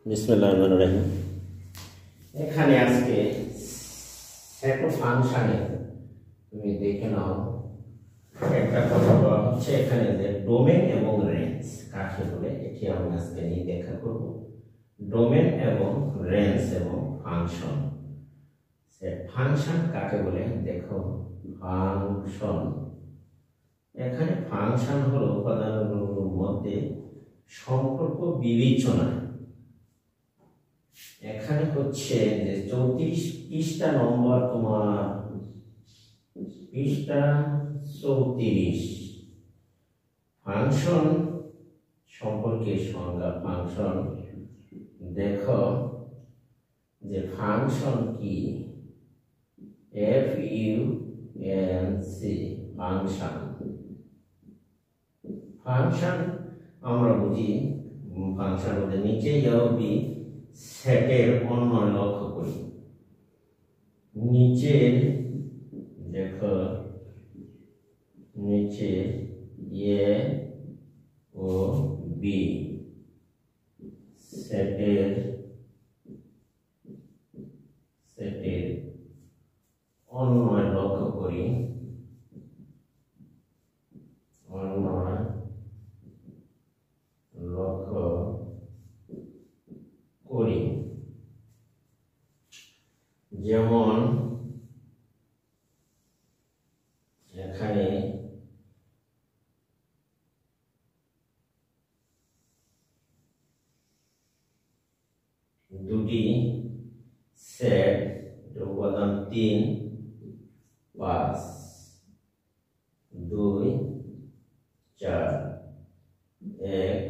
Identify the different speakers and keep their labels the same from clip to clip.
Speaker 1: বিসমিল্লাহিররহমানিররহিম। এখানে আজকে set of ফাংশনে তুমি দেখে নাও, একটা কথা বলা হচ্ছে এখানে যে ডোমেন এবং রেঞ্জ কাকে বলে, এটি আমি আজকে নিয়ে দেখা করব। ডোমেন এবং রেঞ্জ এবং ফাংশন। ফাংশন কাকে বলে দেখো, ফাংশন এখানে ফাংশন হলো উপাদানগুলোর মধ্যে সম্পর্ক বিবেচনা। এখানে হচ্ছে যে 34 পৃষ্ঠা নম্বর, তোমার পৃষ্ঠা 34 ফাংশন সম্পর্কে সংজ্ঞা। ফাংশন দেখো যে ফাংশন কি, FUNC ফাংশন। ফাংশন আমরা বুঝি ফাংশন বলতে নিচে যাবি সেটের অন্যয় লক্ষ্য করি। নিচে দেখো, নিচে এ ও বি সেটের অন্যয় লক্ষ্য করি। অন্যয় লক্ষ্য করি যেমন এখানে দুটি সেট, উপাদান 3, 5, 2, 4, 1,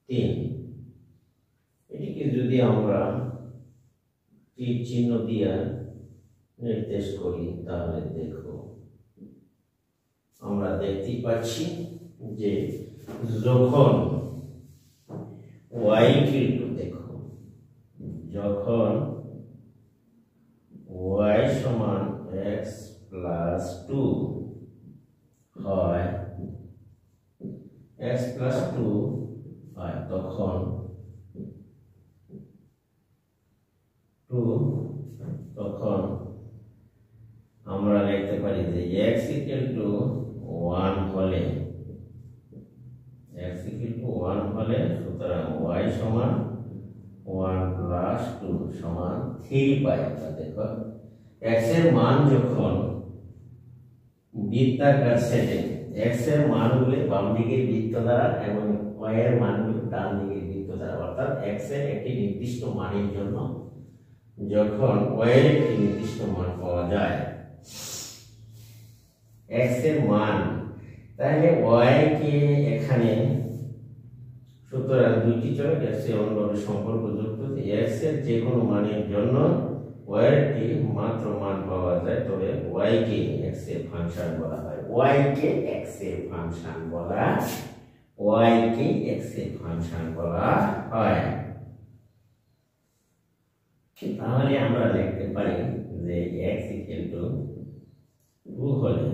Speaker 1: 3। এটিকে যদি আমরা তীর চিহ্ন দিয়ে নির্দেশ করি তাহলে দেখো আমরা দেখতে পাচ্ছি যে যখন y ইকুয়াল, দেখো যখন y সমান x প্লাস 2 হয়, x প্লাস 2 হয়, তখন আমরা লিখতে পারি যে x ইকুয়াল টু 1 হলে, x ইকুয়াল টু 1 হলে সুতরাং y সমান 1 প্লাস 2 সমান 3 পাই। দেখো x এর মান যখন বৃত্তাকার সেটে, x এর মানগুলো বাম দিকের বৃত্ত দ্বারা এবং y এর মানগুলো ডান দিকের বৃত্ত দ্বারা, অর্থাৎ x এর একটি নির্দিষ্ট মানের জন্য যখন y এর একটি নির্দিষ্ট মান পাওয়া যায়, x এর মান, তাহলে y কে এখানে সুতরাং দুইটি চলক x এর অন্যভাবে সম্পর্ক যুক্ত, x এর যে কোনো মানের জন্য y এর একটি মাত্র মান পাওয়া যায়, তবে y কে x এর ফাংশন বলা হয়। y কে x এর ফাংশন বলা, y কে x এর ফাংশন বলা হয়। তাহলে আমরা লিখতে পারি যে x ইকুয়াল টু 2 হলে,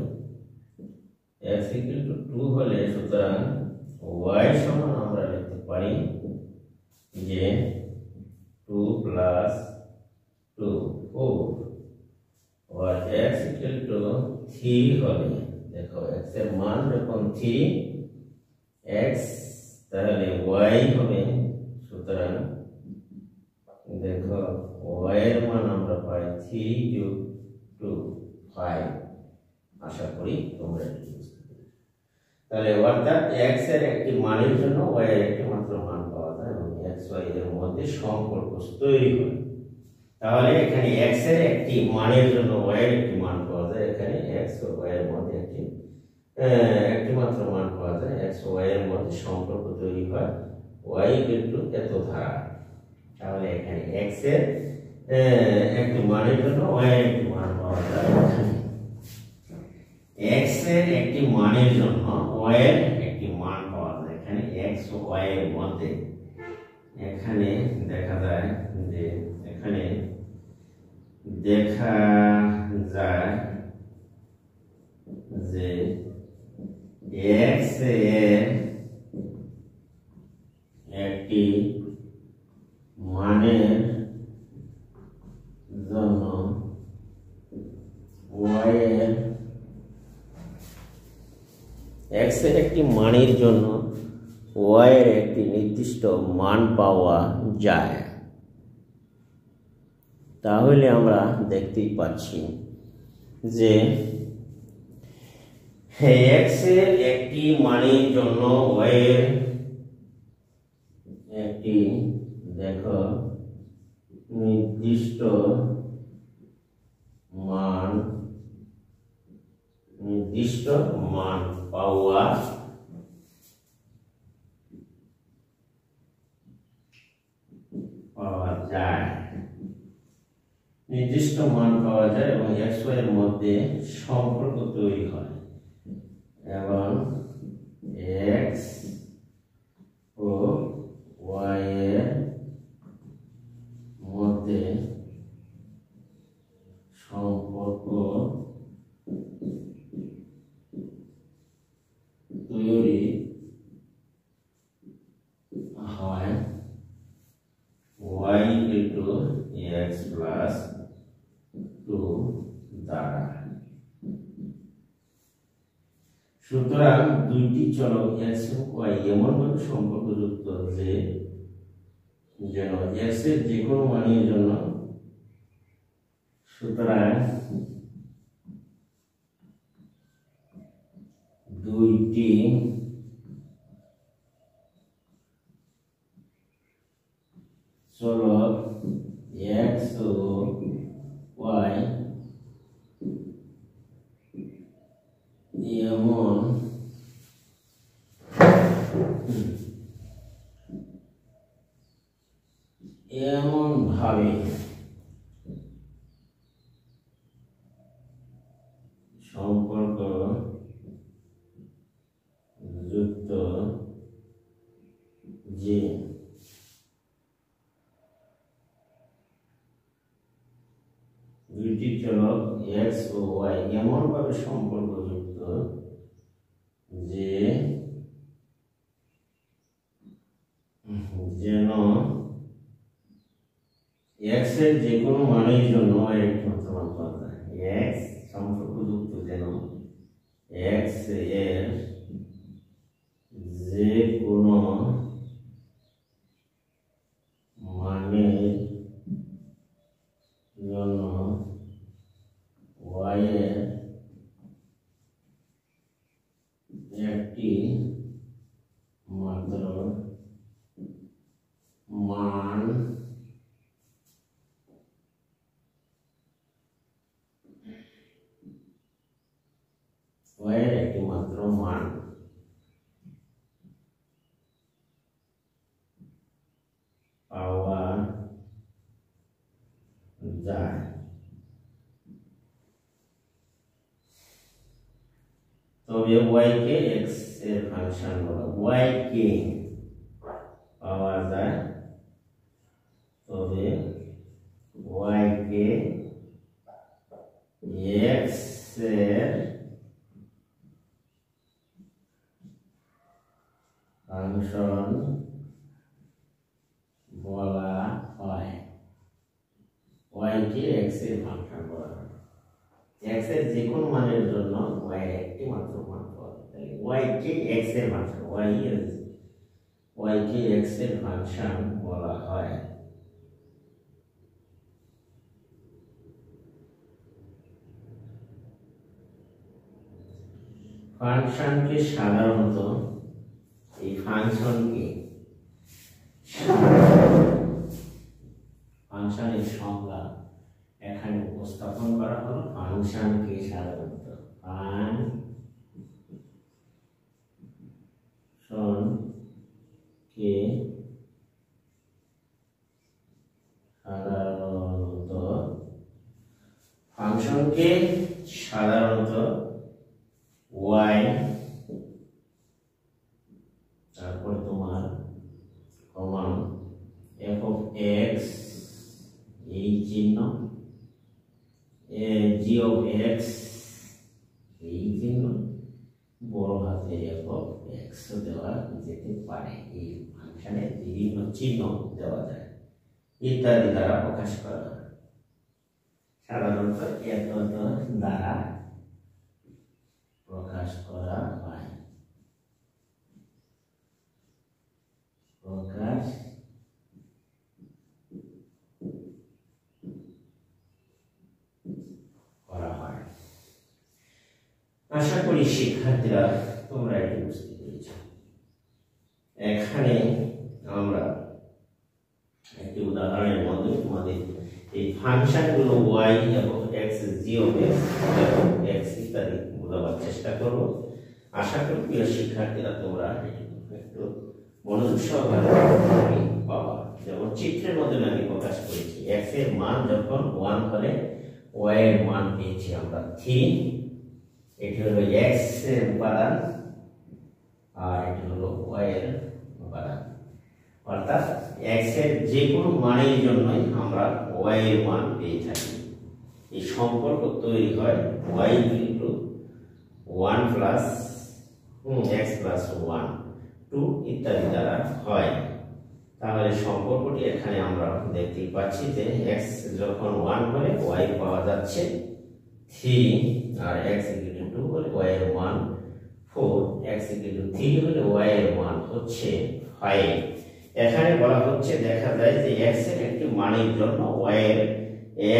Speaker 1: x ইকুয়াল টু 2 হলে সুতরাং y সমান আমরা লিখতে পারি যে 2 প্লাস 2 4, আর x ইকুয়াল টু 3 হলে, দেখো x এর মান যখন 3 x, তাহলে y হবে, সুতরাং দেখো y এর মান আমরা পাই 3 যোগ 2 5। আশা করি তোমরা এটি বুঝতে পেরেছো। তাহলে অর্থাৎ x এর একটি মানের জন্য y এর একটি মাত্র মান পাওয়া যায় এবং x y এর মধ্যে সম্পর্ক তৈরি হয়। তাহলে এখানে x এর একটি মানের জন্য y এর একটি মান পাওয়া যায়, এখানে x ও y এর মধ্যে একটি মাত্র মান পাওয়া যায়, x ও y এর মধ্যে সম্পর্ক তৈরি হয় y ইকুয়াল এত ধারা। তাহলে এখানে x এর একটি মানের জন্য y এর একটি মান পাওয়া যায়, x এর একটি মানের জন্য y এর একটি মান পাওয়া যায়। এখানে x ও y এর মধ্যে এখানে দেখা যায় যে এখানে দেখা যায় যে x এর একটি মানের জন্য y এর x এর একটি মানের জন্য y এর একটি নির্দিষ্ট মান পাওয়া যায়, তাহলে আমরা দেখতেই পাচ্ছি যে x এর একটি মানের জন্য y এর একটি দেখো নির্দিষ্ট মান পাওয়া যায়, নির্দিষ্ট মান পাওয়া যায় এবং x y এর মধ্যে সম্পর্ক তৈরি হয় এবং x ও y এর মধ্যে সম্পর্ক তৈরি হয় y into x plus 2 দ্বারা। সুতরাং দুইটি চলক x এবং y এমনভাবে সম্পর্কযুক্ত যে যেন x এর যে কোনো মানের জন্য, সুতরাং দুইটি চলক x ও y এমন ভাবে সম্পর্ক যুক্ত যে দুইটি চলক x ও y এমন ভাবে সম্পর্কযুক্ত যে যেন x এর যে কোনো মানের জন্য y এর একটি মাত্র মান পাওয়া যায়। x সম্পর্কযুক্ত যেন x এর যে কোনো মানের জন্য y এর একটি মাত্র মান y এর একটি মাত্র মান পাওয়া যায়। তবে y কে x এর ফাংশন বলা, y কে পাওয়া যায়, তবে y কে x এর ফাংশন বলা হয়। y কে x এর ফাংশন বলা হয়। x এর যে কোনো মানের জন্য y এর একটি মাত্র মান পাওয়া যায়। তাহলে y কে x এর ফাংশন, y কে x এর ফাংশন বলা হয়। ফাংশনকে সাধারণত এই ফাংশনকে ফাংশনের সংজ্ঞা এখানে উপস্থাপন করা হলো। ফাংশনকে সাধারণত ফাংশনকে সাধারণত y তারপর তোমার কমন f of x এই চিহ্ন, g of x এই চিহ্ন, বড় হাতে f of x দেওয়া যেতে পারে। এই ফাংশনে বিভিন্ন চিহ্ন দেওয়া যায়। ইত্যাদি দ্বারা প্রকাশ করা হয়। সাধারণত এত দ্বারা প্রকাশ করা হয়। প্রকাশ করা হয়। আশা করি শিক্ষার্থীরা তোমরা এটি বুঝতে পেরেছ। এখানে আমরা একটি উদাহরণের মধ্যে তোমাদের এই ফাংশনগুলো y এবং x, g of x এবং x ইত্যাদি বোঝাবার চেষ্টা করব। আশা করি প্রিয় শিক্ষার্থীরা তোমরা একটু মনোযোগ সহকারে পাবা। যেমন চিত্রের মধ্যে আমি প্রকাশ করেছি, x এর মান যখন 1 হলে y এর মান পেয়েছি আমরা 3। এটি হলো x এর উপাদান আর এটি হলো y এর উপাদান। অর্থাৎ x এর যে কোনো মানের জন্যই আমরা y এর মান পেয়ে থাকি। এই সম্পর্ক তৈরি হয় y into 1 plus x plus 1 2 ইত্যাদি দ্বারা হয়। তাহলে সম্পর্কটি এখানে আমরা দেখতে পাচ্ছি যে x যখন 1 হলে y পাওয়া যাচ্ছে 3 আর x ইকুয়াল টু 2 হলে y এর মান 4, x ইকুয়াল টু 3 হলে y এর মান হচ্ছে 5। এখানে বলা হচ্ছে দেখা যায় যে x এর একটি মানের জন্য y এর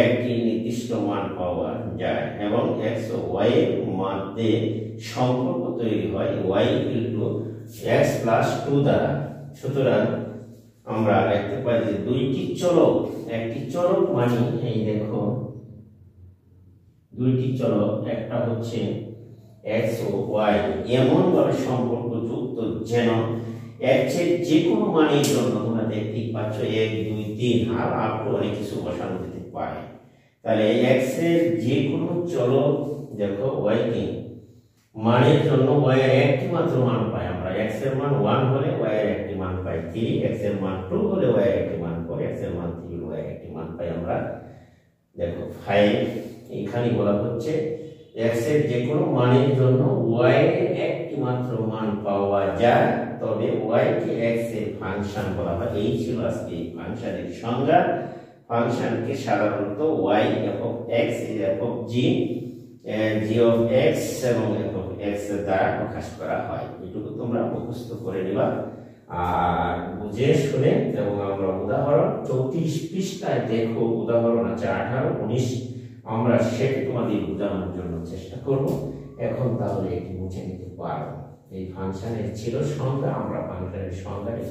Speaker 1: একটি নির্দিষ্ট মান পাওয়া যায় এবং x ও y এর মধ্যে সম্পর্ক তৈরি হয় y equal to x plus 2 দ্বারা। সুতরাং আমরা লিখতে পারি যে দুইটি চলক, একটি চলক মানে এই দেখো দুইটি চলক, একটা হচ্ছে x ও y এমন ভাবে সম্পর্ক যুক্ত যেন x এর যে কোনো মানের জন্য তোমরা দেখতেই পাচ্ছ 1 2 3 আর আপ টু অনেক কিছু বসানো যেতে পারে। তাহলে x এর যে কোনো চলক দেখো y কে মানের জন্য y এর একটি মাত্র মান পাই আমরা। x এর মান 1 হলে y এর একটি মান পাই 3, x এর মান 2 হলে y এর একটি মান 4, x এর মান 3 হলে y এর একটি মান পাই আমরা দেখো 5। এখানে বলা হচ্ছে x এর যে কোনো মানের জন্য y এর একটি মাত্র মান পাওয়া যায়, তবে y কে x এর ফাংশন বলা হয়। এই ছিল আজকে এই ফাংশনের সংজ্ঞা। ফাংশনকে সাধারণত y এবং x এবং g of x এবং f of x দ্বারা প্রকাশ করা হয়। এটুকু তোমরা মুখস্থ করে নিবা আর বুঝে শুনে। এবং আমরা উদাহরণ 34 পৃষ্ঠায় দেখো, উদাহরণ আছে 18 19, আমরা সেটা তোমাদের বোঝানোর জন্য চেষ্টা করব। এখন তাহলে এটি মুছে নিতে পারো। এই ফাংশনের ছিল সংজ্ঞা, আমরা ফাংশনের সংজ্ঞায়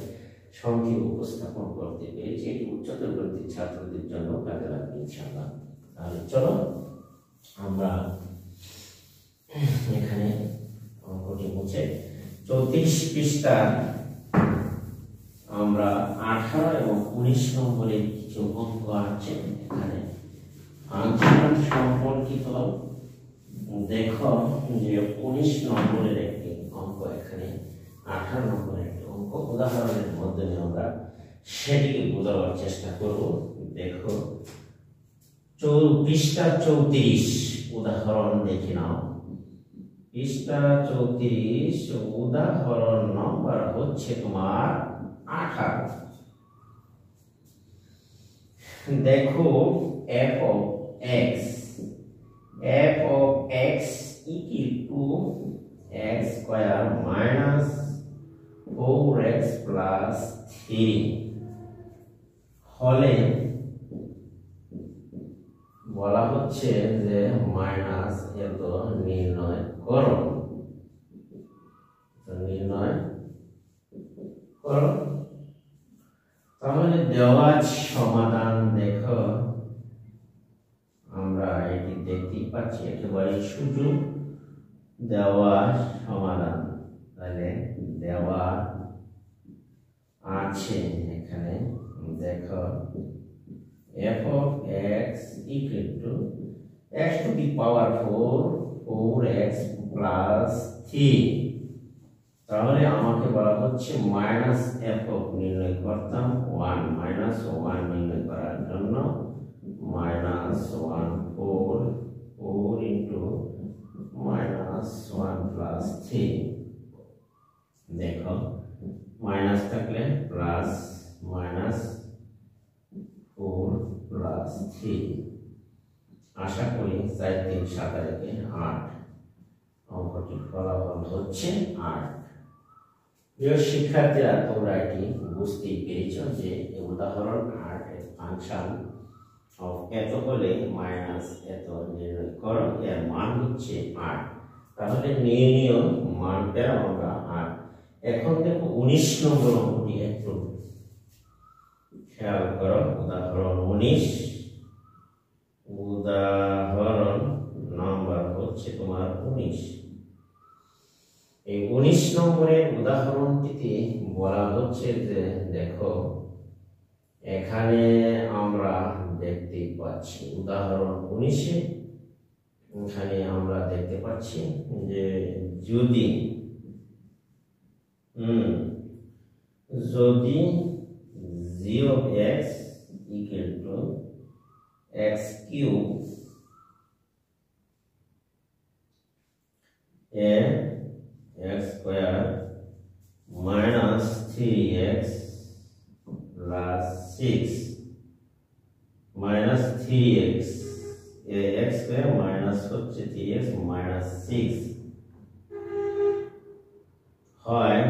Speaker 1: সংক্ষেপে উপস্থাপন করতে পেরেছি। এটি উচ্চতর বৃত্তির ছাত্রদের জন্য কাজে লাগবে ইনশাআল্লাহ। তাহলে চলো আমরা এখানে অঙ্কটি মুছে 34 পৃষ্ঠা আমরা 18 এবং 19 নম্বরের কিছু অঙ্ক আছে। এখানে ফাংশন সম্পর্কিত দেখো যে 19 নম্বরের একটি অঙ্ক, এখানে 18 নম্বরের একটি অঙ্ক উদাহরণের মাধ্যমে আমরা সেটিকে বোঝাবার চেষ্টা করব। দেখো পৃষ্ঠা 34 উদাহরণ দেখে নাও। পৃষ্ঠা 34 উদাহরণ নম্বর হচ্ছে তোমার 18। দেখো f of x equal to x square minus 4x plus 3 হলে বলা হচ্ছে যে মাইনাস এত নির্ণয় করো। তাহলে দেওয়া সমাধান দেখো আমরা এটি দেখতেই পাচ্ছি, একেবারে সুযোগ দেওয়া সমাধান। তাহলে দেওয়া আছে এখানে দেখো f of x equal to x to the power 4x plus 3। তাহলে আমাকে বলা হচ্ছে মাইনাস f of নির্ণয় করতাম 1 মাইনাস 1 নির্ণয় করার জন্য মাইনাস 1 4 ইন্টু মাইনাস 1 প্লাস 3। দেখো মাইনাস থাকলে প্লাস, মাইনাস 4 প্লাস 3। আশা করি 4 3 7 8। অঙ্কটির ফলাফল হচ্ছে 8। প্রিয় শিক্ষার্থীরা, তোমরা এটি বুঝতেই পেরেছ যে উদাহরণ 8 এর ফাংশন অফ এত হলে মাইনাস এত নির্ণয় করো, এর মান হচ্ছে 8। তাহলে নির্ণয় মান পেলাম আমরা 8। এখন দেখো 19 নম্বর অঙ্কটি একটু খেয়াল করো। উদাহরণ 19, উদাহরণ নাম্বার হচ্ছে তোমার 19। এই 19 নম্বরের উদাহরণটিতে বলা হচ্ছে যে দেখো এখানে আমরা দেখতে পাচ্ছি উদাহরণ 19-এ এখানে আমরা দেখতে পাচ্ছি যে যদি যদি g of x equal to x cube and x square minus 3x plus 6 minus 3x x square minus হচ্ছে 3x minus 6 হয়,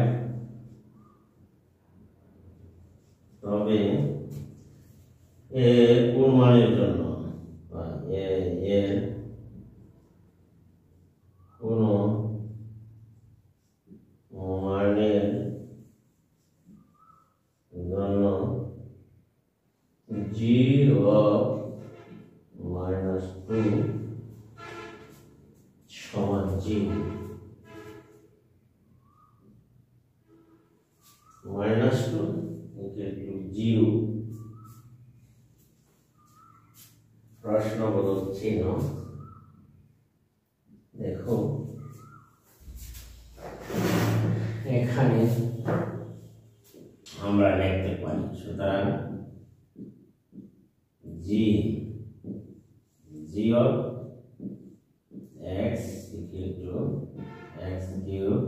Speaker 1: তবে এর কোন মানের জন্য এর কোন মানের জন্য g of minus 2 সমান 0। minus 2 equal to 0। প্রশ্নবোধক চিহ্ন। দেখো এখানে আমরা লিখতে পারি, সুতরাং g of x equal to x cube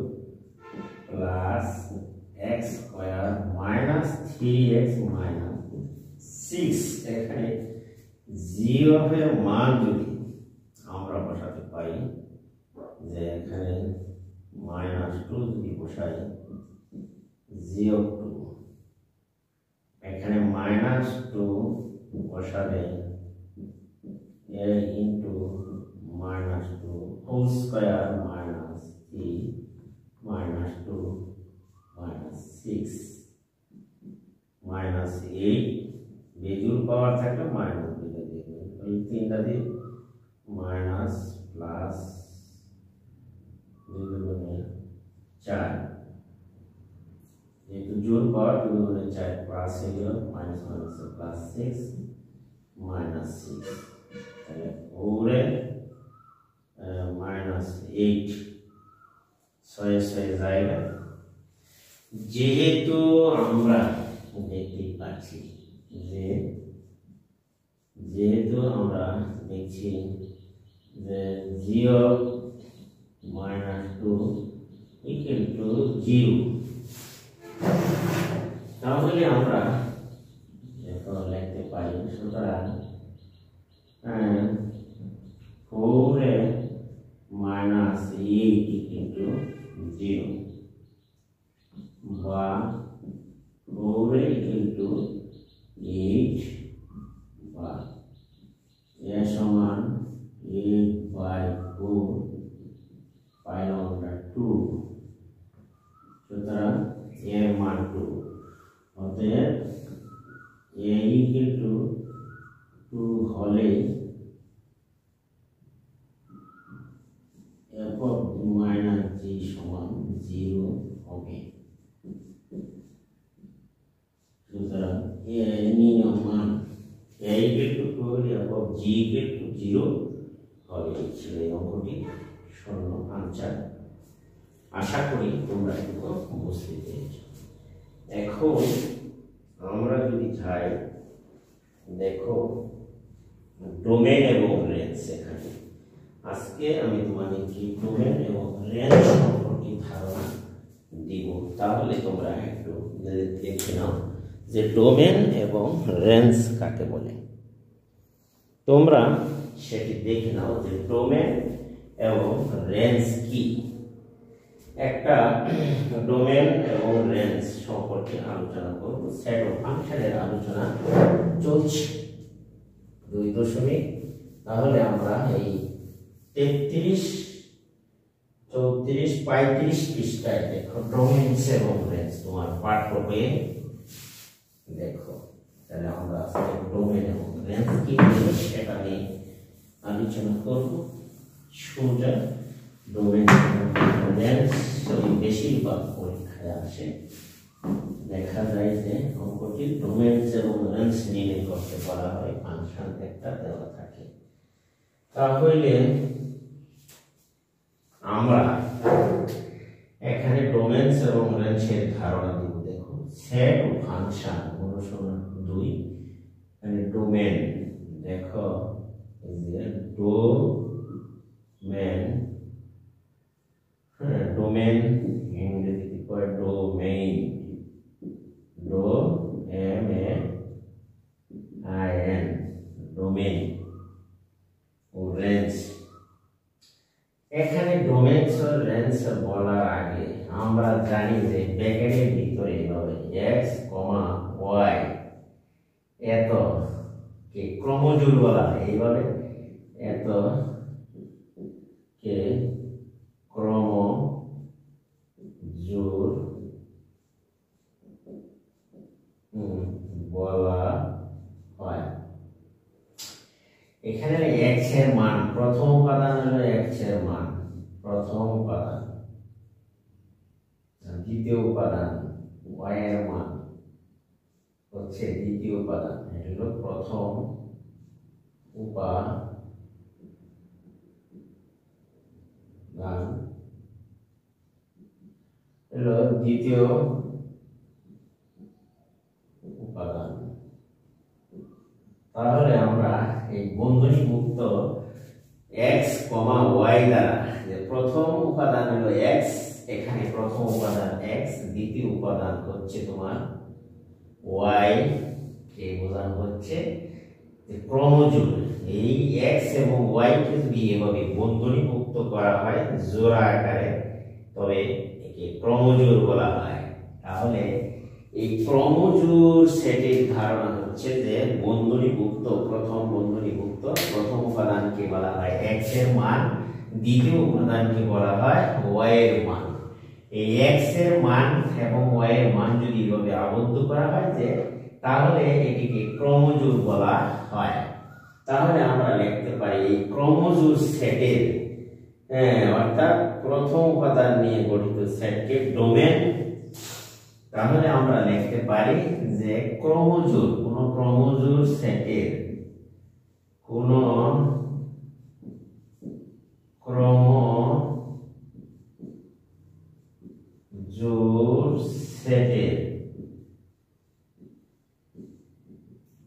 Speaker 1: plus x square minus 3x minus 6। এখানে g of এর মান যদি আমরা বসাতে পারি, যে এখানে -2 যদি বসাই g of 2, এখানে -2 বসালে a into -2 whole square minus 3 minus 2 minus 6 minus 8 বেজুর পাওয়ার থাকলে মাইনাস দিতে দিবে, ওই তিনটা দিয়ে মাইনাস প্লাস 2 দুগুণে 4, যেহেতু জোর পাওয়ার 2 দুগুণে 4 প্লাস হয়ে গেল মাইনাস মাইনাস প্লাস 6 minus 6, তাহলে ওরে minus 8 6 জায়গা। যেহেতু আমরা দেখতে পাচ্ছি যে দেখছি যে g of -2 equal to 0, তাহলে আমরা এখন লিখতে পারি, সুতরাং 4 minus 8 equal to 0 বা 4 equal to 8 বা a সমান 8/4 পাই আমরা 2, সুতরাং এর মান 2। অতএব a equal to 2 হলে f of minus g সমান 0 হবে। সুতরাং নির্ণয় মান a equal to 2 হলে f of g equal to 0 হবে। ছিল এই অঙ্কটি শূন্য আনসার। আশা করি তোমরা এটুকু বুঝতে পেরেছ। এখন আমরা যদি চাই, দেখো ডোমেন এবং রেঞ্জ। এখানে আজকে আমি তোমাদেরকে ডোমেন এবং রেঞ্জ সম্পর্কে ধারণা দিব, তাহলে তোমরা একটু দেখে নাও যে ডোমেন এবং রেঞ্জ কাকে বলে। তোমরা সেটি দেখে নাও যে ডোমেন এবং রেঞ্জ কি। একটা ডোমেন এবং রেঞ্জ সম্পর্কে আলোচনা করব। সেট অফ ফাংশনের আলোচনা চলছে 2 তাহলে আমরা এই 33, 34, 35 পৃষ্ঠায় দেখো ডোমেনস এবং রেঞ্জ তোমার পাঠ্য বইয়ে দেখো। তাহলে আমরা আজকে ডোমেন এবং রেঞ্জ কি সেটা নিয়ে আলোচনা করব। সোজা ডোমেন এবং রেঞ্জ বেশিরভাগ পরীক্ষায় আসে, দেখা যায় যে অঙ্কটি ডোমেনস এবং রেঞ্জ নির্ণয় করতে বলা হয়, ফাংশন একটা দেওয়া থাকে। তাহলে আমরা এখানে ডোমেনস এবং রেঞ্জের ধারণা দিব। দেখো সেট ও ফাংশন অনুসরণ 2, মানে ডোমেন দেখো যে ডোমেন, ডোমেন ইংরেজিতে কয় ডোমেইন, DOMAIN ডোমেইন ও রেঞ্জ। এখানে ডোমেনস ও রেঞ্জ বলার আগে আমরা জানি যে ব্র্যাকেটের ভিতরে এইভাবে x, y এত কে ক্রমজোড় বলা হয়, এইভাবে এত কে ক্রমজোড় বলা হয়। এখানে x এর মান, প্রথম উপাদান হলো x এর মান, প্রথম উপাদান। দ্বিতীয় উপাদান y এর মান হচ্ছে দ্বিতীয় উপাদান, এটা হলো প্রথম উপাদান, হলো দ্বিতীয় উপাদান। তাহলে আমরা এই বন্ধনী মুক্ত x, y দ্বারা, যে প্রথম উপাদান হলো x, এখানে প্রথম উপাদান x, দ্বিতীয় উপাদান হচ্ছে তোমার y, কে বোঝানো হচ্ছে যে ক্রমজোড়। এই x এবং y কে যদি এভাবে বন্ধনী মুক্ত করা হয় জোড়া আকারে, তবে একে ক্রমজোড় বলা হয়। তাহলে এই ক্রমজোড় সেটের ধারণা হচ্ছে যে বন্ধনীভুক্ত, প্রথম বন্ধনীভুক্ত প্রথম উপাদানকে বলা হয় x এর মান, দ্বিতীয় উপাদানকে বলা হয় y এর মান। এই x এর মান এবং y এর মান যদি এভাবে আবদ্ধ করা হয় যে, তাহলে এটিকে ক্রমজোড় বলা হয়। তাহলে আমরা লিখতে পারি এই ক্রমজোড় সেটের, অর্থাৎ প্রথম উপাদান নিয়ে গঠিত সেটকে ডোমেন। তাহলে আমরা লিখতে পারি যে ক্রমজোড়, কোন ক্রমজোড় সেটের, কোন ক্রমজোড় সেটের,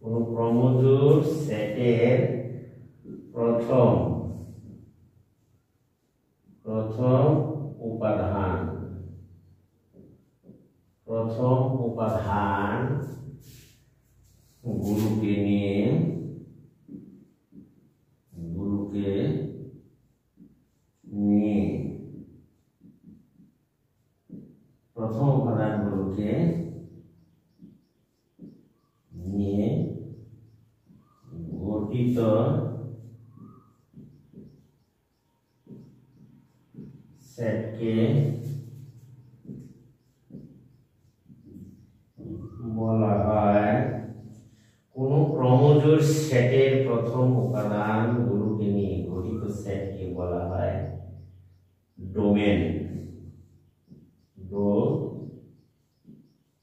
Speaker 1: কোন ক্রমজোড় সেটের প্রথম উপাদান, প্রথম উপাদান গুলোকে নিয়ে প্রথম উপাদানগুলোকে নিয়ে গঠিত সেটকে বলা হয়, কোন ক্রমজোড় সেটের প্রথম উপাদানগুলোকে নিয়ে গঠিত সেটকে বলা হয় ডোমেন।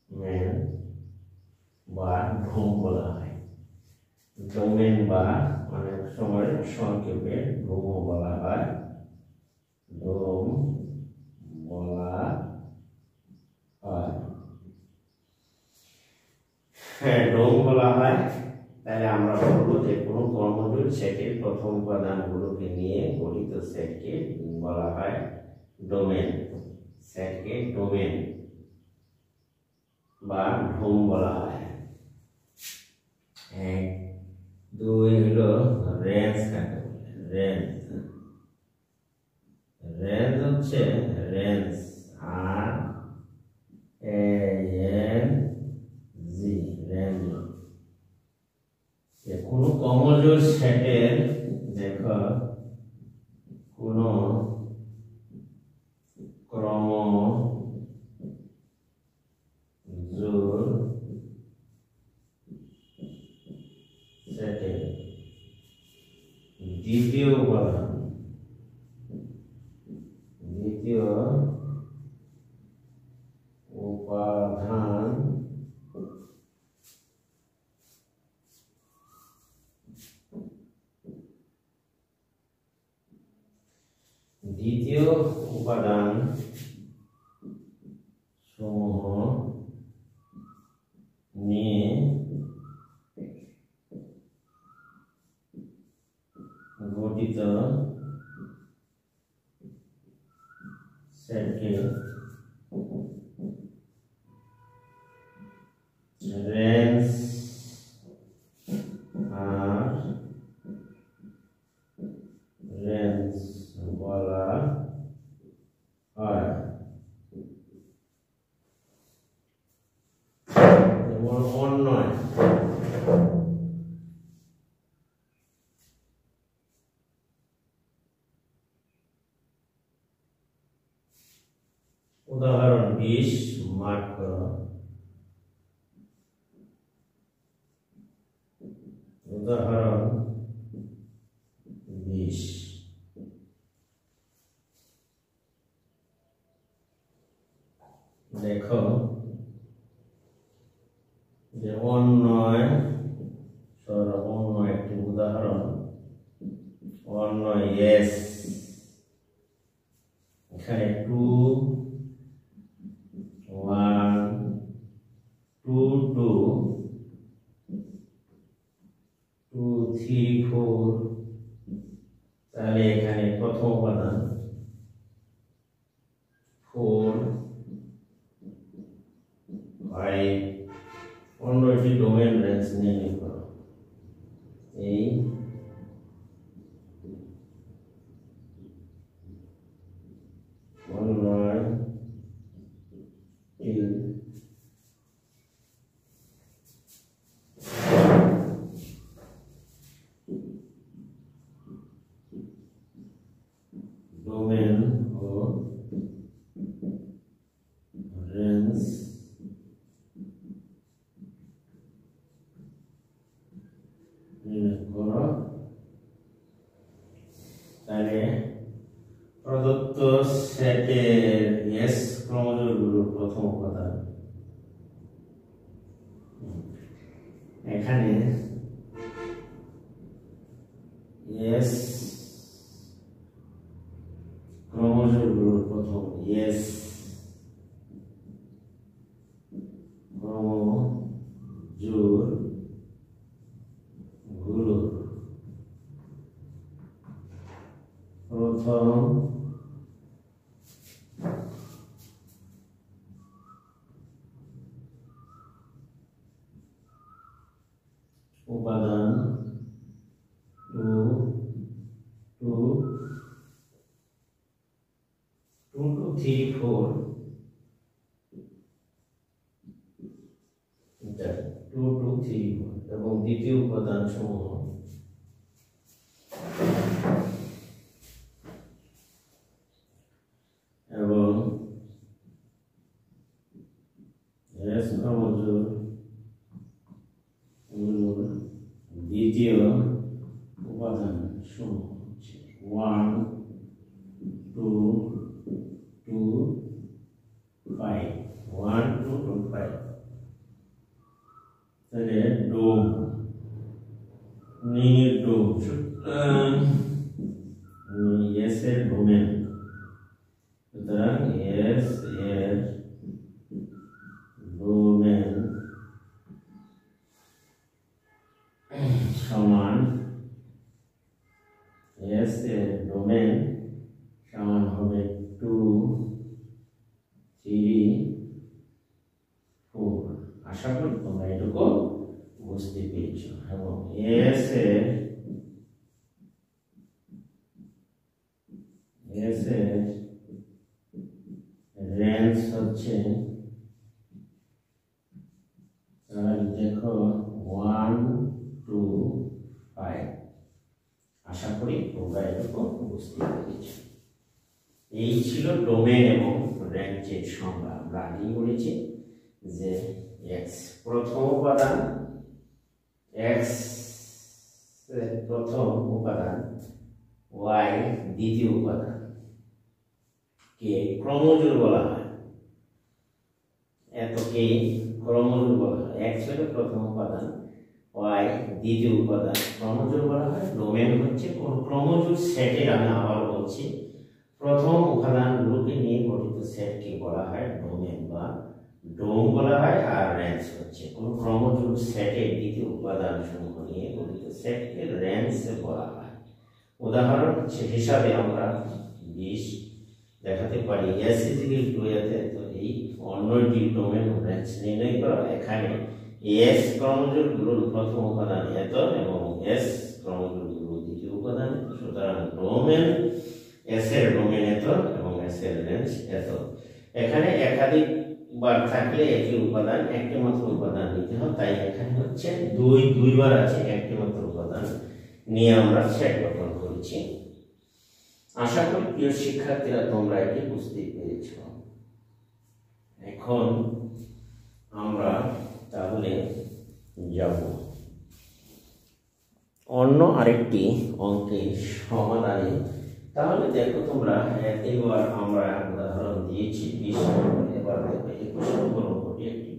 Speaker 1: ডোমেন বা ডোম বলা হয়, ডোমেন বা অনেক সময় সংক্ষেপে ডোম বলা হয়, ডোম বলা হয়। হ্যাঁ, ডোম বলা হয়। তাহলে আমরা বলবো যে কোনো ক্রমজোড় সেটের প্রথম উপাদানগুলোকে নিয়ে গঠিত সেটকে বলা হয় ডোমেন, সেটকে ডোমেন বা ডোম বলা হয়। দুই হলো রেঞ্জ কাকে বলে রেঞ্জ রেঞ্জ হচ্ছে রেঞ্জ আর এন জি রেঞ্জ কোন ক্রমজোড় সেটের দেখো কোন ক্রমজোড় সেটের দ্বিতীয় উপাদান দ্বিতীয় উপাদান সমূহ নিয়ে গঠিত সেটকে রেঞ্জ আর রেঞ্জ বলা হয়। যেমন অন্যয় উদাহরণ 20 মার্ক করো। উদাহরণ 20 দেখো যে অন্যয় একটি উদাহরণ অন্যয় এস এখানে 2 1 2 2 2 3 4 তাহলে এখানে প্রথম উপাদান 4 5 অন্য একটি ডোমেন রেঞ্জ নির্ণয় করো। এই অন্যয় ডোমেন ও রেঞ্জ করো। তাহলে প্রদত্ত সেটের এস ক্রমজোড়গুলোর প্রথম উপাদান এখানে এস ক্রমজোড়গুলোর প্রথম এস ক্রমজোড়গুলোর প্রথম উপাদান 2 2 2 3 4 2 2 3 4 এবং দ্বিতীয় উপাদান সমূহ এবং এস ক্রমজোড় দ্বিতীয় উপাদান সমূহ 1 2 2 5 1 2 2 5 তাহলে ডোম নির ডোম এস এর ডোমেন সুতরাং এস এর ডোমেন সমান এস এর ডোমেন সমান হবে 2 3 4। আশা করি তোমরা এটুকু বুঝতে পেরেছ। এবং এস এর রেঞ্জ হচ্ছে, তাহলে দেখো 1 2 5। আশা করি তোমরা এটুকু বুঝতে পেরেছ। এই ছিল ডোমেন এবং রেঞ্জের সংজ্ঞা। আমরা আগেই বলেছি যে এক্স প্রথম উপাদান, এক্স প্রথম উপাদান, ওয়াই দ্বিতীয় উপাদান কে ক্রমজোড় বলা হয়। এতকে ক্রমজোড় বলা হয়। এক্স হলো প্রথম উপাদান, ওয়াই দ্বিতীয় উপাদান, ক্রমজোড় বলা হয়। ডোমেন হচ্ছে কোন ক্রমজোড় সেটের, আমি আবার বলছি, প্রথম উপাদানগুলোকে নিয়ে গঠিত সেটকে বলা হয় ডোমেন বা ডোম বলা হয়। আর রেঞ্জ হচ্ছে কোন ক্রমজোড় সেটের দ্বিতীয় উপাদান সমূহ নিয়ে গঠিত সেটকে রেঞ্জ বলা হয়। উদাহরণ হিসাবে আমরা 20 দেখাতে পারি। এস ইকুয়াল টু এতে, তো এই অন্যটি ডোমেন রেঞ্জ নির্ণয় করা। এখানে এস ক্রমজোড়গুলোর প্রথম উপাদান এত এবং এস ক্রমজোড়গুলোর দ্বিতীয় উপাদান। সুতরাং ডোমেন এস এর ডোমেন এত এবং এস এর রেঞ্জ এত। এখানে একাধিক বার থাকলে একই উপাদান একটি মাত্র উপাদান নিতে হয়, তাই এখানে হচ্ছে দুইবার আছে একটি মাত্র উপাদান নিয়ে আমরা সেট গঠন করেছি। আশা করি প্রিয় শিক্ষার্থীরা তোমরা এটি বুঝতে পেরেছ। এখন আমরা তাহলে যাব অন্য আরেকটি অঙ্কের সমাধানে। তাহলে দেখো তোমরা, এবার আমরা উদাহরণ দিয়েছি 20 নম্বর। এবার দেখো 21 নম্বর অঙ্কটি একটি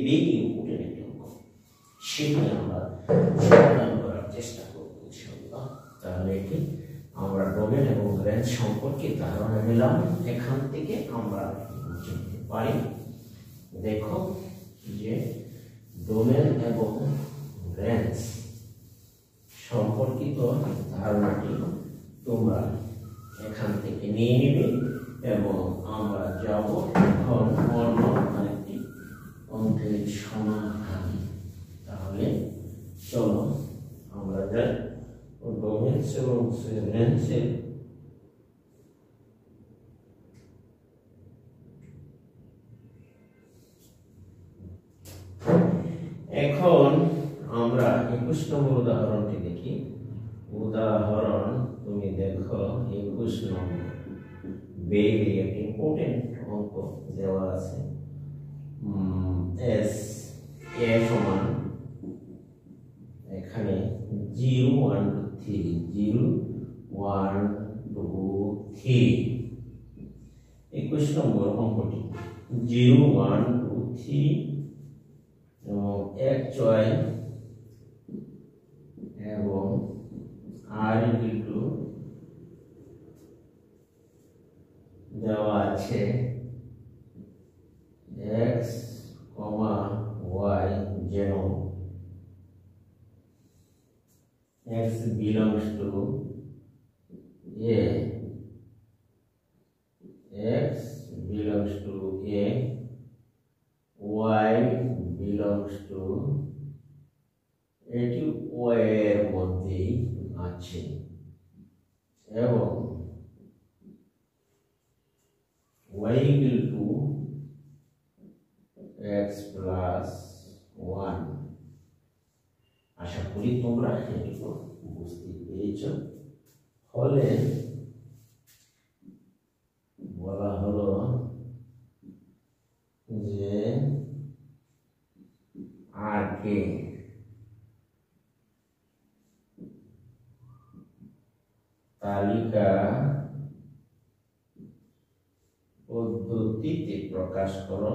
Speaker 1: বেশি ইম্পর্টেন্ট একটি অঙ্ক, সেটি আমরা সমাধান করার চেষ্টা করব ইনশাআল্লাহ। তাহলে এটি আমরা ডোমেন এবং রেঞ্জ সম্পর্কে ধারণা নিলাম। এখান থেকে আমরা বুঝতে পারি, দেখো যে ডোমেন এবং রেঞ্জ সম্পর্কিত ধারণাটি তোমরা এখান থেকে নিয়ে নিবে এবং আমরা যাব এখন অন্য আরেকটি অঙ্কের সমাধান। তাহলে চলো আমরা যাই ডোমেন এবং রেঞ্জের এখন আমরা 21 নম্বর উদাহরণটি দেখি। উদাহরণ তুমি দেখো 21 নম্বর, বেরি একটি ইম্পর্টেন্ট অঙ্ক দেওয়া আছে। এস এ সমান এখানে 0 1 2 3, 0 1 2 3। 21 নম্বর অঙ্কটি 0 1 2 3 এবং এক চয় এবং আর ইকুয়াল দেওয়া আছে x, y, যেন x belongs to a, x belongs to a, y belongs to, এটি y এর মধ্যেই আছে এবং y equal to x plus 1। আশা করি তোমরা এটুকু বুঝতে পেরেছ। ফলে বলা হলো যে আর কে তালিকা পদ্ধতিতে প্রকাশ করো।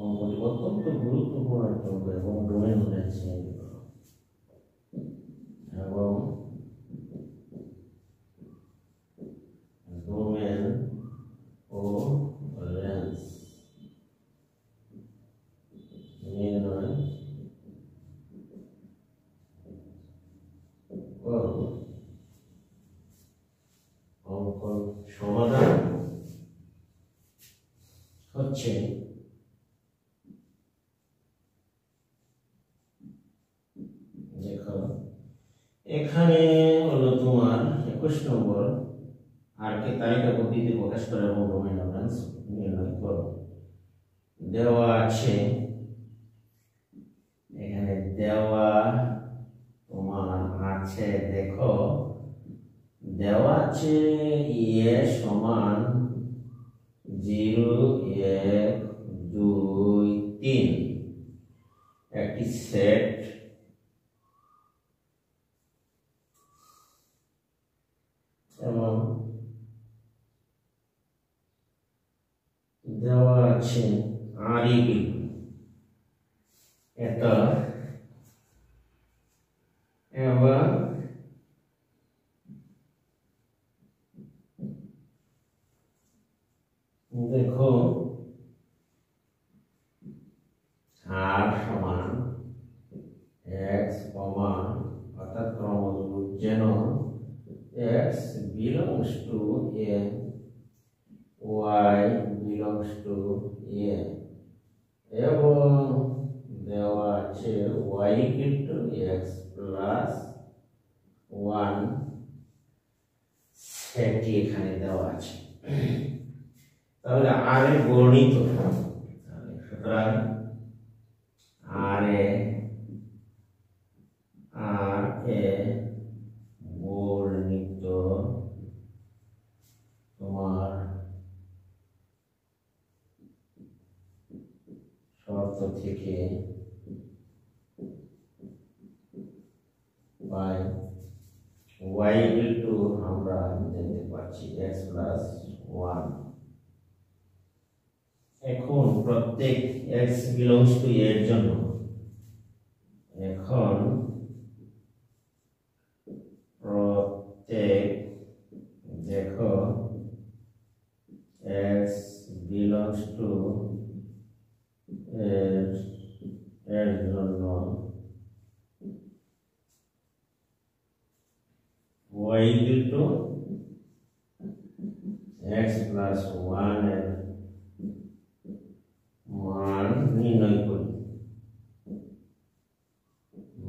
Speaker 1: অঙ্কটি অত্যন্ত গুরুত্বপূর্ণ একটা অঙ্ক এবং ডোমেন রয়েছে এবং ডোমেন ও রেঞ্জ নির্ণয় করো। অঙ্ক সমাধান হচ্ছে 21 নম্বর আর কে তালিকা পদ্ধতিতে প্রকাশ করে এবং ডোমেইন রেফারেন্স নির্ণয় করো। দেওয়া আছে এখানে, দেওয়া তোমার আছে, দেখো দেওয়া আছে এ সমান 0 1 2 3 একটি সেট এবং দেওয়া আছে আর এটা এবং দেখো আর সমান x অর্থাৎ ক্রমযুগ যেন x belongs to a, y belongs to a এবং দেওয়া আছে y equal to x plus 1 সেটি এখানে দেওয়া আছে। তাহলে আর এ গণিত, সুতরাং আর এ গণিত তোমার শর্ত থেকে বাই y equal to আমরা জানতে পারছি x plus 1। এখন প্রত্যেক x belongs to a এর জন্য এখন প্রত্যেক দেখো x belongs to এর জন্য y equal to x plus 1 এর মান নির্ণয় করি।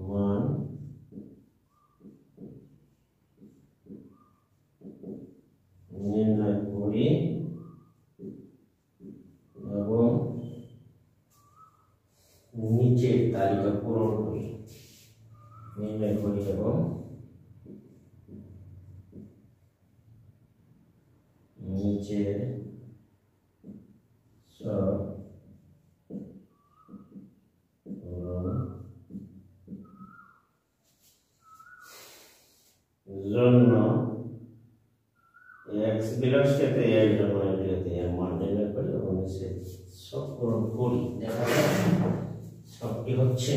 Speaker 1: মান নির্ণয় করি এবং নিচের তালিকা পূরণ করি, নির্ণয় করি এবং নিচের সব জন্য x belongs to a এর জন্য এটিতে এর মান নির্ণয় করি এবং নিচে সব পূরণ করি। দেখা যায় সবটি হচ্ছে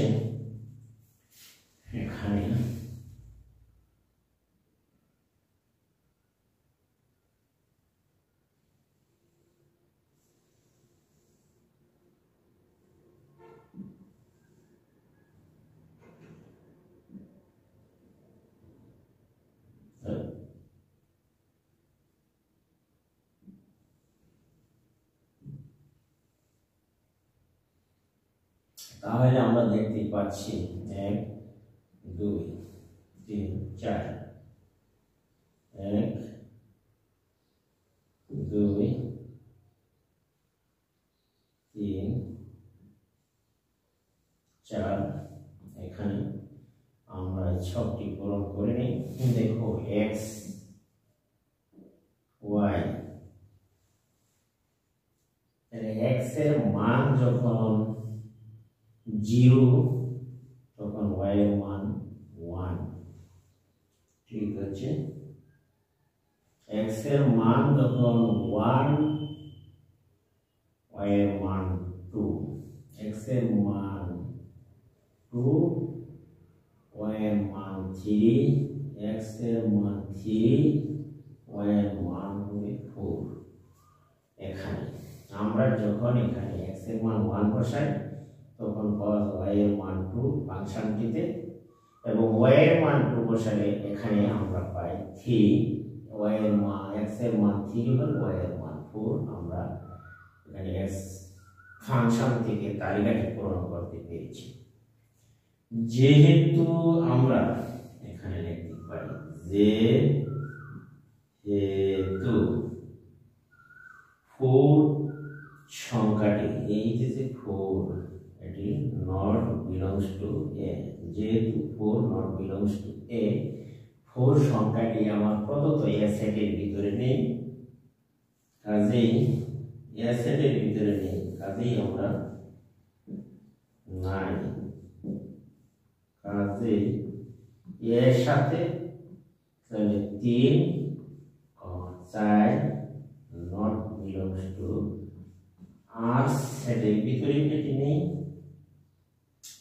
Speaker 1: এখানে তাহলে আমরা দেখতে পাচ্ছি 1 2 3 4 1 2 3 4 এখানে আমরা ছকটি পূরণ করে নিই। দেখো x y x এর মান যখন 0 তখন y এর মান 1, ঠিক আছে। x এর মান যখন 1 y এর মান 2, x এর মান 2 y এর মান 3, x এর মান 3 y এর মান 4। এখানে আমরা যখন এখানে x এর মান 1 বসাই তখন পাওয়া y এর মান 2 ফাংশনটিতে এবং y এর মান 2 বসালে এখানে আমরা পাই 3, y এর মান x এর মান 3 হল y এর মান 4। আমরা এখানে x ফাংশন থেকে তালিকাটি পূরণ করতে পেরেছি। যেহেতু আমরা এখানে লিখতে পারি যে যেহেতু 4 সংখ্যাটি এই যে 4 এটি নট বিলংস টু এ, যেহেতু 4 নট বিলংস টু এ, 4 সংখ্যাটি আমার প্রদত্ত এ সেটের ভিতরে নেই, কাজেই এ সেটের ভিতরে নেই, কাজেই আমরা নাই, কাজেই এর সাথে তাহলে 3 4 নট বিলংস টু আর সেটের ভিতরে এটি নেই,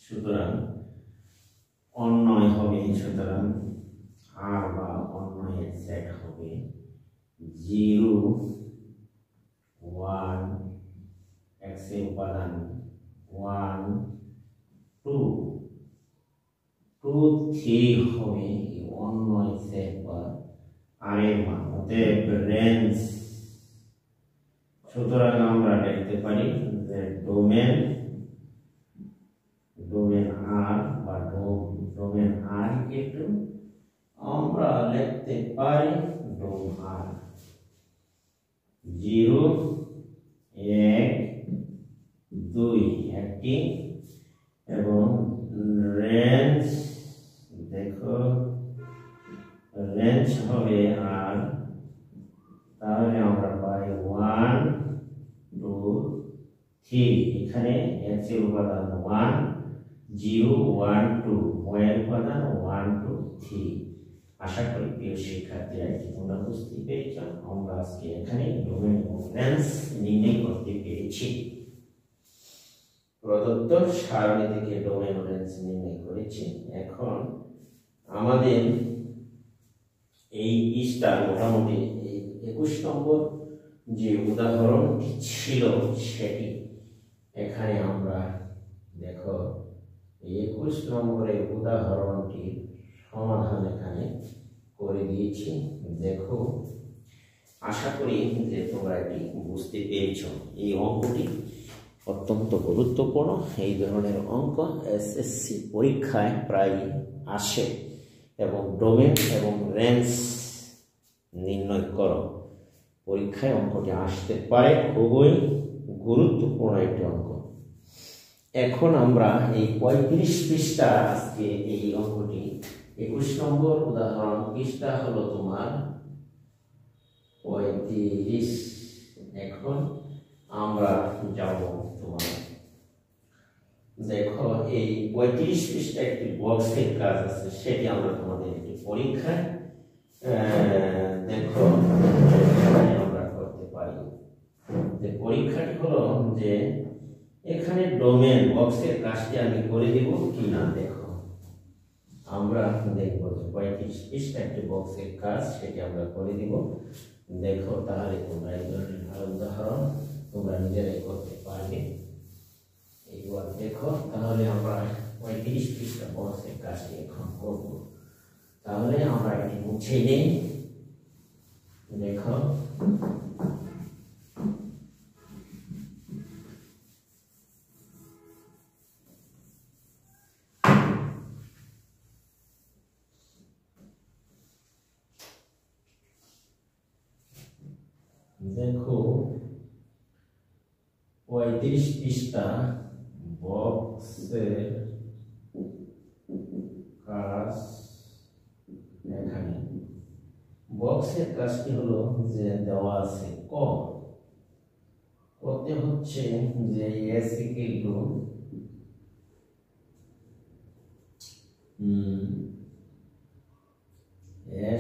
Speaker 1: সুতরাং অন্যয় হবে, সুতরাং আর বা অন্যয়ের সেট হবে 0 1 x এর উপাদান 1 2 2 3 হবে অন্যয় সেট বা আর এর মান, অতএব রেঞ্জ। সুতরাং আমরা লিখতে পারি যে ডোমেন আর বা ডোমেন আর একটু আমরা লিখতে পারি ডোম আর 0 1 2 একটি এবং রেঞ্জ, দেখো রেঞ্জ হবে আর, তাহলে আমরা পাই 1 2 3, এখানে x এর উপাদান 1 0 1 2, y এর উপাদান 1 2 3। আশা করি প্রিয় শিক্ষার্থীরা তোমরা বুঝতে পেরেছ। আমরা আজকে এখানে ডোমেন এবং রেঞ্জ নির্ণয় করতে পেরেছি। প্রদত্ত সারণী থেকে ডোমেন ও রেঞ্জ নির্ণয় করেছি। এখন আমাদের এই পৃষ্ঠা মোটামুটি এই 21 নম্বর যে উদাহরণটি ছিল সেটি এখানে আমরা দেখো 21 নম্বরের উদাহরণটি সমাধান এখানে করে দিয়েছি। দেখো, আশা করি যে তোমরা এটি বুঝতে পেরেছ। এই অঙ্কটি অত্যন্ত গুরুত্বপূর্ণ। এই ধরনের অঙ্ক এসএসসি পরীক্ষায় প্রায় আসে এবং ডোমেন এবং রেঞ্জ নির্ণয় করো পরীক্ষায় অঙ্কটি আসতে পারে। খুবই গুরুত্বপূর্ণ একটি অঙ্ক। এখন আমরা এই 35 পৃষ্ঠা, আজকে এই অঙ্কটি 21 নম্বর উদাহরণ পৃষ্ঠা হলো তোমার 35। এখন আমরা যাব তোমার, দেখো এই 35 পৃষ্ঠা একটি বক্সের কাজ আছে, সেটি আমরা তোমাদের একটি পরীক্ষায় দেখো আমরা করতে পারি। যে পরীক্ষাটি হলো যে এখানে ডোমেন বক্সের কাজটি আমি করে দেব কিনা। দেখো আমরা দেখব যে 35 পৃষ্ঠা একটি বক্সের কাজ, সেটি আমরা করে দেব। দেখো তাহলে তোমরা এই ধরনের উদাহরণ তোমরা নিজেরাই করতে পারবে। এইবার দেখো, তাহলে আমরা 35 পৃষ্ঠা বক্সের কাজটি এখন করব। তাহলে আমরা এটি মুছে নেই। দেখো দেখো 35 পৃষ্ঠা বক্সের কাজ। এখানে বক্সের কাজটি হলো যে দেওয়া আছে কতে হচ্ছে যে s ইকুয়াল টু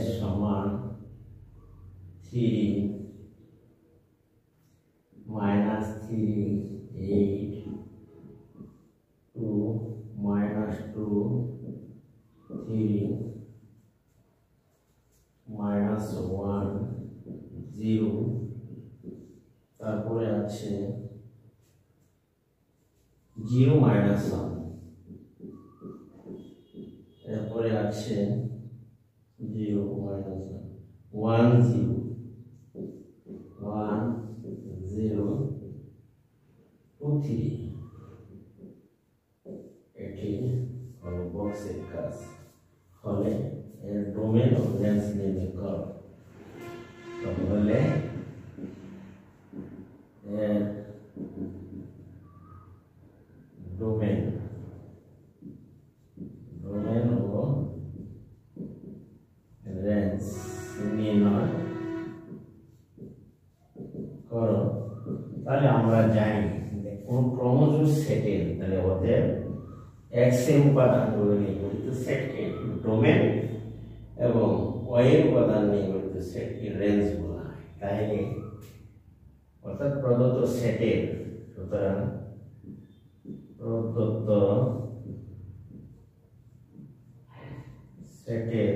Speaker 1: s সমান 3 minus 3 8 2 minus 2 3 minus 1 0, তারপরে আছে 0 minus 1, এরপরে আছে 0 minus 1 0 1 0 2 3। এটি হলো বক্সের কাজ। হলে এর ডোমেন ও রেঞ্জ নির্ণয় করো। করলে ডোমেন ও রেঞ্জ নির্ণয় করো। তাহলে আমরা জানি কোন ক্রমজোড় সেটের তাহলে ওদের এক্স এর উপাদানগুলো নিয়ে গঠিত সেটকে ডোমেন এবং ওয়াই এর উপাদান নিয়ে গঠিত সেটকে রেঞ্জ বলা হয়। তাহলে অর্থাৎ প্রদত্ত সেটের সুতরাং প্রদত্ত সেটের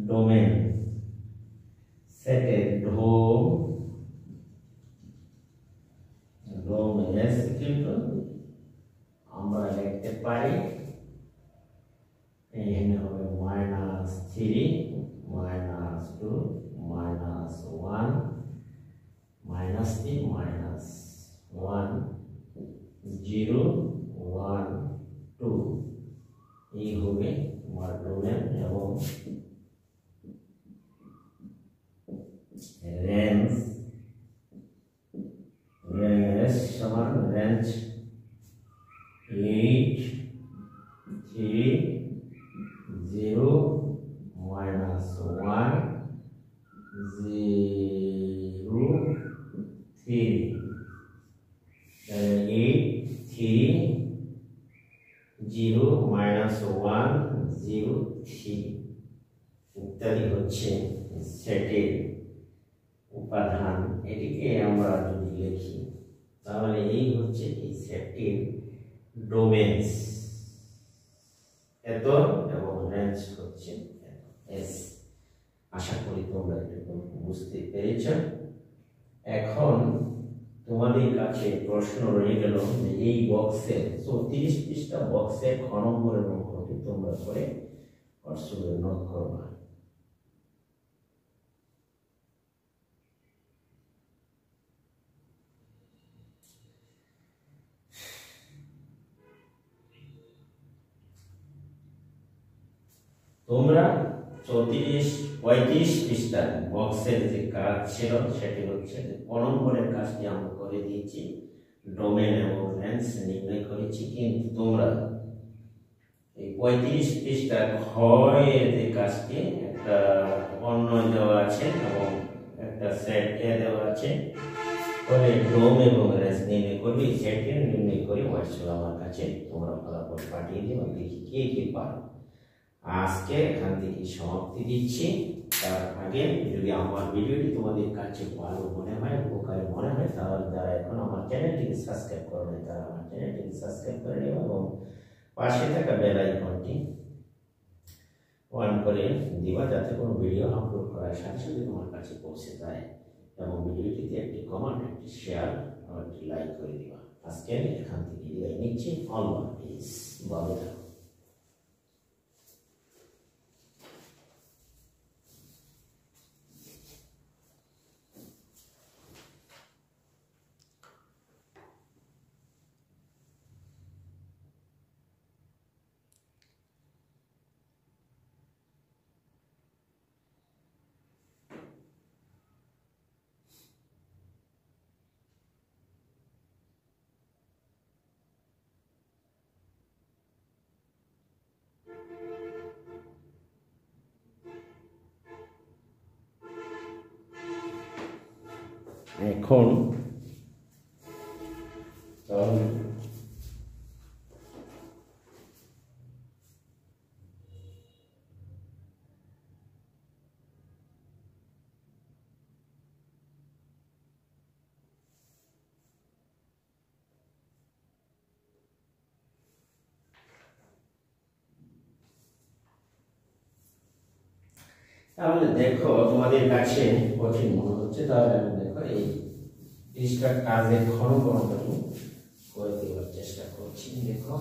Speaker 1: ডোমেন সেটের আমরা লিখতে পারি এখানে হবে -3 -2 -1 -3 -1 0 1 2 এই হবে আমার ডোমেন এবং রেঞ্জ সমান রেঞ্জ 8 3 0 -1 0 3 8 3 0 -1 0 3 ইত্যাদি হচ্ছে সেটের উপাদান। এটিকে আমরা যদি লিখি তাহলে এই হচ্ছে এই সেটটির ডোমেনস এত এবং রেঞ্জ হচ্ছে এস। আশা করি তোমরা এটুকু বুঝতে পেরেছ। এখন তোমাদের কাছে প্রশ্ন রয়ে গেল যে এই বক্সের 34 পৃষ্ঠা বক্সের খ নম্বরের অঙ্কটি তোমরা করে হোয়াটসঅ্যাপে নোট করবা। তোমরা 35 পৃষ্ঠার বক্সের যে কাজ ছিল সেটি হচ্ছে যে ক নম্বরের কাজটি আমরা করে দিয়েছি, ডোমেন এবং রেঞ্জ নির্ণয় করেছি। কিন্তু তোমরা এই 35 পৃষ্ঠার ক্ষয়ের যে কাজটি একটা অন্য দেওয়া আছে এবং একটা সেট এ দেওয়া আছে, ফলে ডোম এবং রেঞ্জ নির্ণয় করবে। সেটটি নির্ণয় করে হোয়াটসঅ্যাপে আমার কাছে তোমরা ফলাফল পাঠিয়ে দিও, দেখি কে কে পারো। আজকে এখান থেকে সমাপ্তি দিচ্ছি। তার আগে যদি আমার ভিডিওটি তোমাদের কাছে ভালো মনে হয়, উপকারী মনে হয়, তাহলে যারা এখন আমার চ্যানেলটিকে সাবস্ক্রাইব করবে তারা আমার চ্যানেলটিকে সাবস্ক্রাইব করে নেবে এবং পাশে থাকা বেল আইকনটি অন করে দিবা, যাতে কোনো ভিডিও আপলোড করার সাথে সাথে তোমার কাছে পৌঁছে যায়। এবং ভিডিওটিতে একটি কমেন্ট, একটি শেয়ার আর একটি লাইক করে দিবা। আজকে এখান থেকে বিদায় নিচ্ছি। আল্লাহ হাফেজ, ভালো থাকো। এখন তাহলে দেখো তোমাদের কাছে কঠিন মনে হচ্ছে, তাহলে আমি দেখো এই পৃষ্ঠার কাজের ঘনগণটি করে দেওয়ার চেষ্টা করছি। দেখো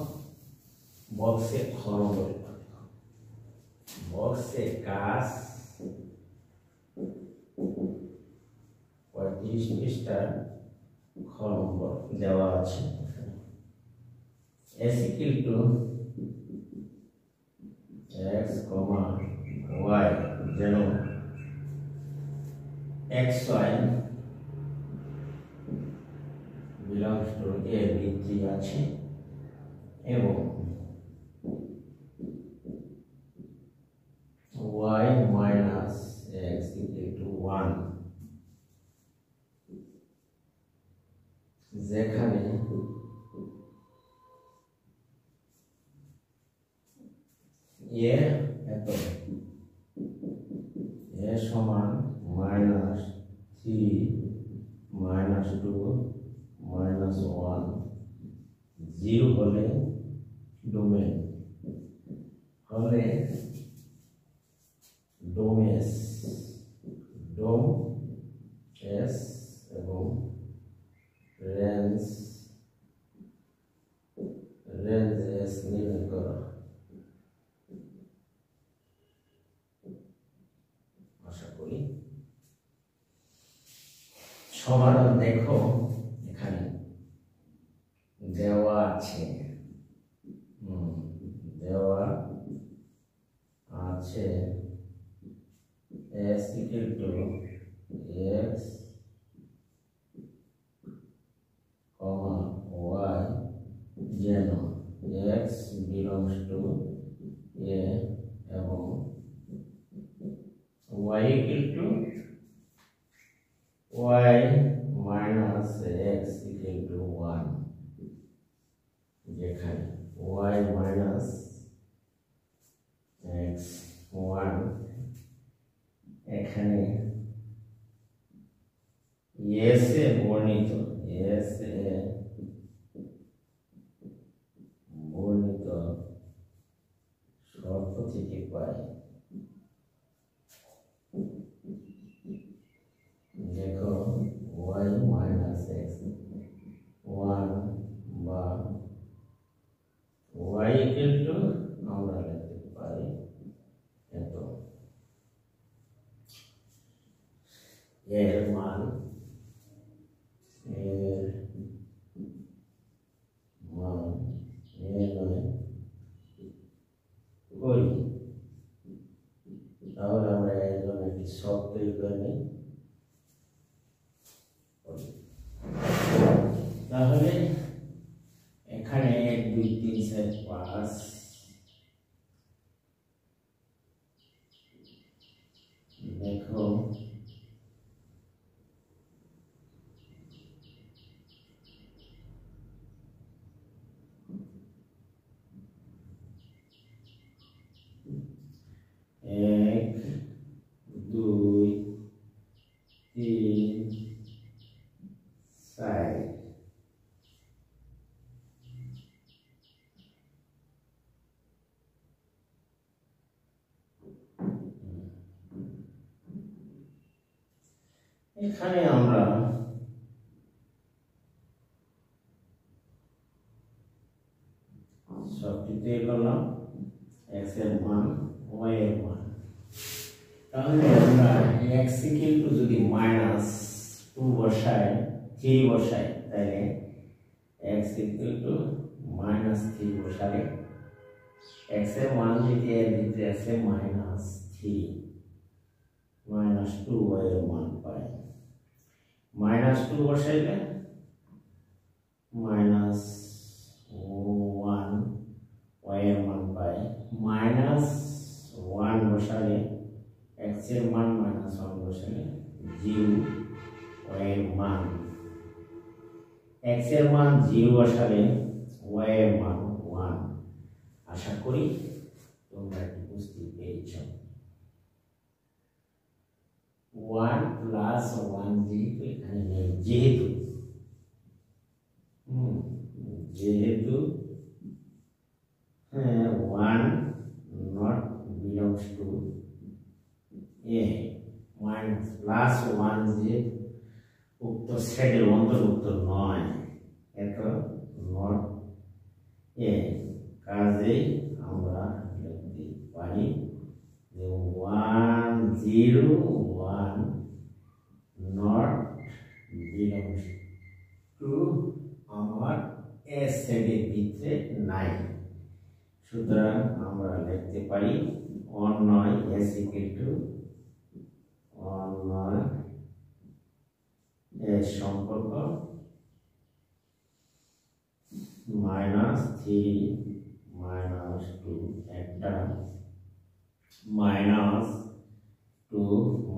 Speaker 1: বক্সের ঘনগণ, বক্সের কাজ 35 পৃষ্ঠার খ নম্বর দেওয়া আছে। s = x, y যেন xy belongs to a ভিত্তি আছে এবং y minus x equal to 1 যেখানে a এত a সমান -3 -2 -1 0 হলে ডোমেন হলে ডোমেস ডোম এস এবং রেঞ্জ এস নির্ণয় করা আশা করি সমাধান দেখো এখানে দেওয়া আছে s equal to x comma y যেন x belongs to a এবং y equal to y minus x equal to 1 যেখানে y minus x 1 এখানে s এ বর্ণিত শর্ত থেকে পাই দেখো y minus x 1 বা y equal to আমরা লিখতে পারি এত এর মান কই তাহলে আমরা এর জন্য একটি শর্ত তৈরি করে নিই তাহলে এখানে 1 2 3 4 5 দেখো एक दुई तीन चार এখানে আমরা সবটি তৈরি করলাম x এর মান y এর মান তাহলে আমরা x equal to যদি -2 বসাই 3 বসাই তাহলে x equal to -3 বসালে x এর মান যদি এর ভিতরে আছে -3 -2 y এর মান পাই -2 বসাইলে -1 y এর মান পাই -1 বসালে x এর মান -1 বসালে 0 y এর মান x এর মান 0 বসালে y এর মান 1 আশা করি তোমরা এটি বুঝতে পেরেছো 1 প্লাস 1 যেহেতু এখানে নেই যেহেতু 1 not belongs to a minus plus 1 যে উক্ত সেটের অন্তর্ভুক্ত নয় এত not a কাজেই আমরা লিখতে পারি যে 1 0 1 not belongs to আমার a সেটের ভিতরে নাই সুতরাং আমরা লিখতে পারি অন্যয় s equal to অন্যয় এর সম্পর্ক -3 -2 একটা -2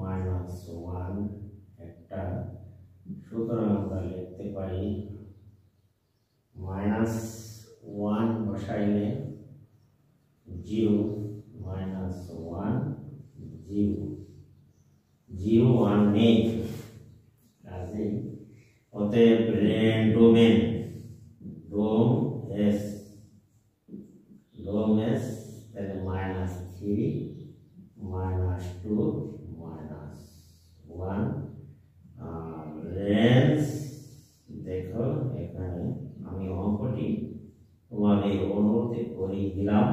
Speaker 1: -1 একটা, সুতরাং আমরা লিখতে পারি -1 বসাইলে 0 -1 0 0 1 নেই, কাজেই অতএব ডোমেন তাহলে -3 -2 -1 রেঞ্জ। দেখো এখানে আমি অঙ্কটি তোমাদের অনুরোধে করে দিলাম,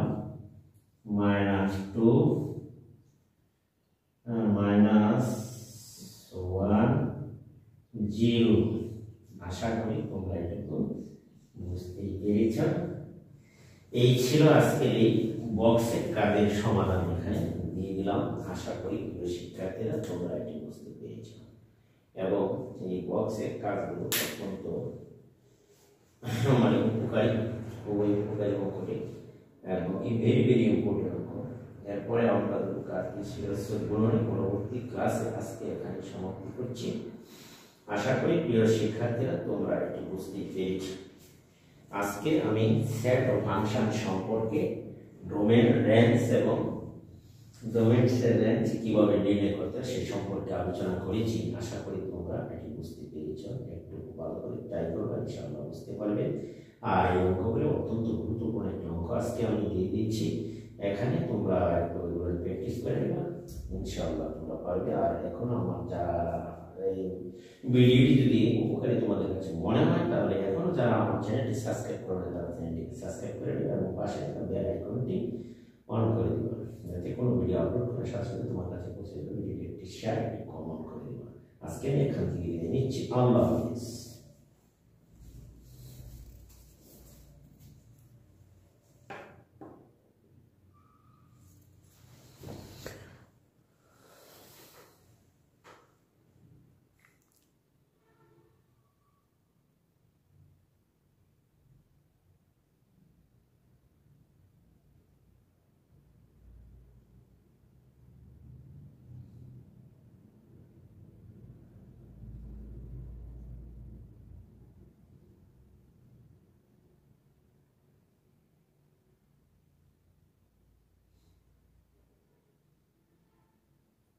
Speaker 1: -2 -1 0। আশা করি তোমরা এটুকু বুঝতে পেরেছ। এই ছিল আজকের এই বক্সের কাজের সমাধান, এখানে দিয়ে দিলাম। আশা করি শিক্ষার্থীরা তোমরা এটি বুঝতে পেরেছ এবং এই বক্সের কাজগুলো অত্যন্ত উপকারী, খুবই উপকারী অঙ্কটি এবং ভেরি ইম্পর্টেন্ট অঙ্ক। এরপরে আমরা কাজটি গুণনের পরবর্তী ক্লাসে আজকে এখানে সমাপ্তি করছি। আশা করি প্রিয় শিক্ষার্থীরা তোমরা এটি বুঝতে পেরেছ। আজকে আমি সেট ও ফাংশন সম্পর্কে ডোমেন রেঞ্জ এবং ডোমেনসের রেঞ্জ কিভাবে নির্ণয় করতে হয় সে সম্পর্কে আলোচনা করেছি। আশা করি তোমরা এটি বুঝতে পেরেছ। একটু ভালো করে ট্রাই করবে, ইনশাআল্লাহ বুঝতে পারবে। আর এই অঙ্কগুলো অত্যন্ত গুরুত্বপূর্ণ একটি অঙ্ক আজকে আমি দিয়ে দিচ্ছি, এখানে তোমরা একটু প্র্যাকটিস করে নেবে, ইনশাআল্লাহ তোমরা পারবে। আর এখন আমার যারা এই ভিডিওটি যদি উপকারী তোমাদের কাছে মনে হয় তাহলে এখনো যারা আমার চ্যানেলটি সাবস্ক্রাইব করবে তারা চ্যানেলটিকে সাবস্ক্রাইব করে দেবে এবং পাশে থাকা বেল আইকনটি অন করে দেবে, যাতে কোনো ভিডিও আপলোড করার সাথে সাথে তোমার কাছে পৌঁছে যাবে। ভিডিওটি একটি শেয়ার, একটি কমেন্ট করে দেবে। আজকে আমি এখান থেকে বিদায় নিচ্ছি। আল্লাহ হাফেজ।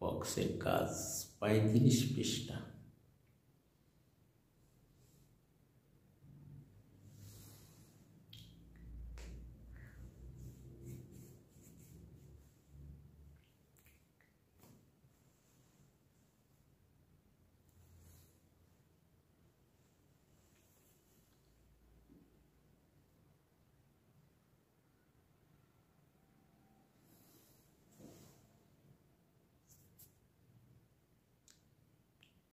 Speaker 1: বক্সের কাজ 35 পৃষ্ঠা।